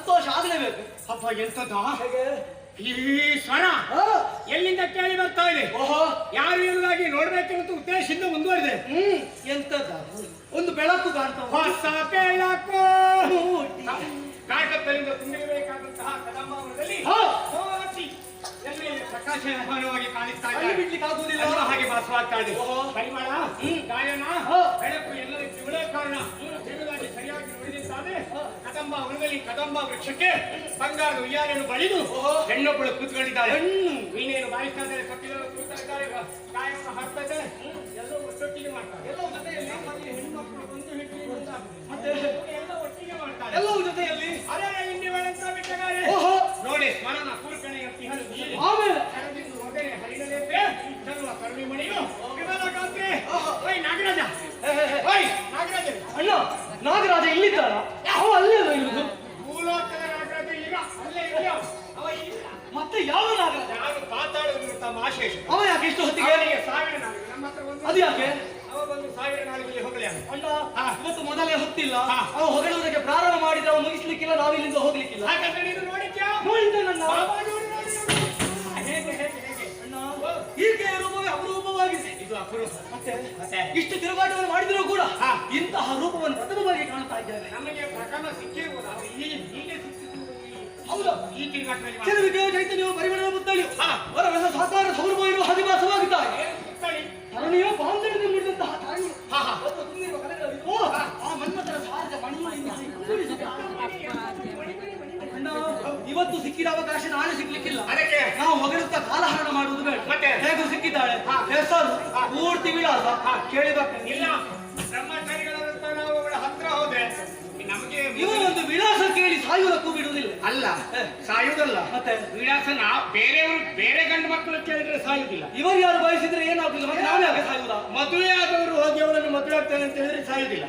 ಸಂತೋಷ ಆಗಲೇಬೇಕು. ಹಬ್ಬ ಎಂತದ ಹೇಗೆ ಈ ಸ್ವರ ಎಲ್ಲಿಂದ ಕೇಳಿ ಬರ್ತಾ ಇದೆ? ಓಹೋ, ಯಾರು ಎನ್ನುವುದಾಗಿ ನೋಡ್ಬೇಕೆಂತ ಉದ್ದೇಶದಿಂದ ಮುಂದುವರೆದೆ. ಎಂತದ ಒಂದು ಬೆಳಕು ಕಾಣ್ತಾ ಹೊಸ ಬೆಳಕು ಕಾಗದದಿಂದ ತುಂಬಿರಬೇಕಾದಂತಹ ಕದಂಬಾವನದಲ್ಲಿ ಎಲ್ಲಿ ಪ್ರಕಾಶಮಾನವಾಗಿ ಕಾಣಿಸ್ತಾ ಇದೆ. ಬಿಡ್ಲಿಕ್ಕೆ ಆಗುವುದಿಲ್ಲ, ಹಾಗೆ ಭಾಸವಾಗ್ತಾ ಇದೆ. ಪರಿಮಳ, ಗಾಯನ, ಬೆಳಕು ಎಲ್ಲದಕ್ಕೆ ಇವಳೇ ಕಾರಣ ಎಂಬುದಾಗಿ ಸರಿಯಾಗಿ ನೋಡಿದ್ದಾದ್ರೆ ಕದಂಬ ವನದಲ್ಲಿ ಕದಂಬ ವೃಕ್ಷಕ್ಕೆ ಬಂಗಾರದ ಉಯ್ಯಾಲೆಯನ್ನು ಬಳಿದು ಹೆಣ್ಣೊಬ್ಬಳು ಕೂತ್ಕೊಂಡಿದ್ದಾಳೆ. ವೀಣೆಯನ್ನು ಬಾರಿಸ್ತಾ ಇದ್ದಾರೆ, ಕಪಿಲರು ಕೂತಾ ಇದ್ದಾರೆ, ಗಾಯವನ್ನು ಹಾಡ್ತಾ ಇದ್ದಾರೆ. ಎಲ್ಲರೂ ಒಟ್ಟೊಟ್ಟಿಗೆ ಮಾಡ್ತಾರೆ. ಎಲ್ಲವೂ ಜೊತೆಯಲ್ಲಿ ಹೆಣ್ಣುಮಕ್ಕಳು ಬಂದು ಹೆಣ್ಣು ಮತ್ತೆ ಎಲ್ಲ ಒಟ್ಟಿಗೆ ಮಾಡ್ತಾರೆ. ಎಲ್ಲವೂ ಜೊತೆಯಲ್ಲಿ ಅದೇ ಹಿಂದಿ ಬೆಳಂತ ಬಿಟ್ಟಗಾರೆ ನೋಡಿ ಸ್ಮರಣ ಕೂರ್ಕಣೆಯ ತಿಹಳು ಆಮೇಲೆ ಹೊಗರೆ ಹರಿಡಲೇತೆ ಚಲುವ ಕರುಣಿ ಮಣಿಯು ವಿಮಾನ ಕಾಂತಿ. ಓಯ್ ನಾಗರಾಜ, ಓಯ್ ನಾಗರಾಜ, ಅಣ್ಣ ನಾಗರಾಜ ಇಲ್ಲಿದ್ದಾನ? ಅವ ಅಲ್ಲೇ ಅಲ್ಲ ಇರುವುದು. ಭೂಲೋಕದ ನಾಗರಾಜ ಈಗ ಅಲ್ಲೇ ಇದೆಯಾ? ಅವ ಇಲ್ಲ. ಮತ್ತೆ ಯಾವ ನಾಗರಾಜ? ನಾನು ಪಾತಾಳದಲ್ಲಿ ಮಾಶೇಷ. ಅವ ಯಾಕೆ ಇಷ್ಟು ಹೊತ್ತಿಗೆ? ಅವನಿಗೆ ಸಾವಿರ ನಾಳು ನಮ್ಮ ಹತ್ರ ಒಂದು. ಅದು ಯಾಕೆ? ಅವ ಬಂದು ಸಾವಿರ ನಾಳುಗಳಿಗೆ ಹೋಗಲಿ. ಅಣ್ಣ ಇವತ್ತು ಮೊದಲೇ ಹೊತ್ತಿಲ್ಲ. ಅವ ಹೊಗಳುವುದಕ್ಕೆ ಪ್ರಾರಂಭ ಮಾಡಿದ್ರೆ ಅವ ಮುಗಿಸ್ಲಿಕ್ಕಿಲ್ಲ, ನಾವಿಲ್ಲಿಂದ ಹೋಗ್ಲಿಕ್ಕಿಲ್ಲ. ಹಾಗಾದ್ರೆ ನೀನು ನೋಡಿದ್ಯಾ? ನೋಡಿದ್ದೆ ನನ್ನ. ಹೇಗೆ ಹೇಗೆ ಹೇಗೆ ಅಣ್ಣ ಹೀಗೆ ರೂಪವೇ ಅಪರೂಪವಾಗಿದೆ. ಇದು ಅಪರೂಪ. ಮತ್ತೆ ಇಷ್ಟು ತಿರುಗಾಟವನ್ನು ಮಾಡಿದರೂ ಕೂಡ ಇಂತಹ ರೂಪವನ್ನು ಪ್ರಥಮವಾಗಿ ಕಾಣ್ತಾ ಇದ್ದೇವೆ. ನಮಗೆ ಪ್ರಕರಣ ಸಿಕ್ಕಿರ್ಬೋದು. ಅವರು ಹೀಗೆ ಹೌದು, ಈ ತಿರುಗಾಟದಲ್ಲಿ ಕೆಲವಿಗೆ ಚೈತನ್ಯವು ಪರಿಮಳದ ಮುತ್ತಳಿಯು ಹೊರವೆಲ್ಲ ಸಾಕಾರ ಸೌರಭ ಇರುವ ಹದಿವಾಸವಾಗುತ್ತಾರೆ. ತರಣಿಯೋ ಬಾಂಧವ್ಯ ಮುಡಿದಂತಹ ತಾಯಿ ಆ ಮನ್ಮಥರ ಸಾರದ ಮಣಿಯಿಂದ ಇವತ್ತು ಸಿಕ್ಕಿದ ಅವಕಾಶ ನಾಳೆ ಸಿಗ್ಲಿಕ್ಕಿಲ್ಲ. ಅದಕ್ಕೆ ನಾವು ಹೊಗಳುತ್ತಾ ಕಾಲಹರಣ ಮಾಡುವುದು ಬೇಡ. ಮತ್ತೆ ಹೇಗೂ ಸಿಕ್ಕಿದ್ದಾಳೆ, ಹೆಸರು ಪೂರ್ತಿ ವಿಳಾಸ ಕೇಳಿಬೇಕು. ಇಲ್ಲ, ಬ್ರಹ್ಮಚಾರಿಗಳಂತ ನಾವು ಅವಳ ಹತ್ರ ಹೋದ್ರೆ ನಮಗೆ ಇವರೊಂದು ವಿಳಾಸ ಕೇಳಿ ಸಾಯುವುದಕ್ಕೂ ಬಿಡುವುದಿಲ್ಲ. ಅಲ್ಲ, ಸಾಯುವುದಲ್ಲ. ಮತ್ತೆ ವಿಳಾಸ ಬೇರೆಯವರು ಬೇರೆ ಗಂಡು ಮಕ್ಕಳು ಕೇಳಿದ್ರೆ ಸಾಯುವುದಿಲ್ಲ. ಇವರು ಯಾರು ಬಯಸಿದ್ರೆ ಏನಾಗುದಿಲ್ಲ. ಮತ್ತೆ ನಾವು ಯಾಕೆ ಸಾಯುವುದಾ? ಮದುವೆ ಆದವರು ಹೋಗಿ ಅವಳನ್ನು ಮದುವೆ ಆಗ್ತೇನೆ ಅಂತ ಹೇಳಿದ್ರೆ ಸಾಯುವುದಿಲ್ಲ.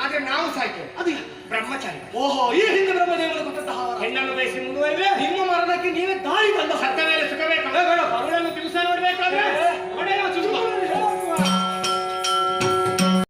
ಆದ್ರೆ ನಾವು ಸಾಯ್ತೇವೆ. ಅದು ಬ್ರಹ್ಮಚಾರಿ. ಓಹೋ, ಈ ಹಿಂದೆ ಬ್ರಹ್ಮದೇವರು ಕೊಟ್ಟಂತಹ ಹೆಣ್ಣನ್ನು ಬಯಸಿ ಮುಂದುವರೆದ್ರೆ ನಿಮ್ಮ ಮರಣಕ್ಕೆ ನೀವೇ ದಾರಿ ಬಂದ ಸತ್ತನೇ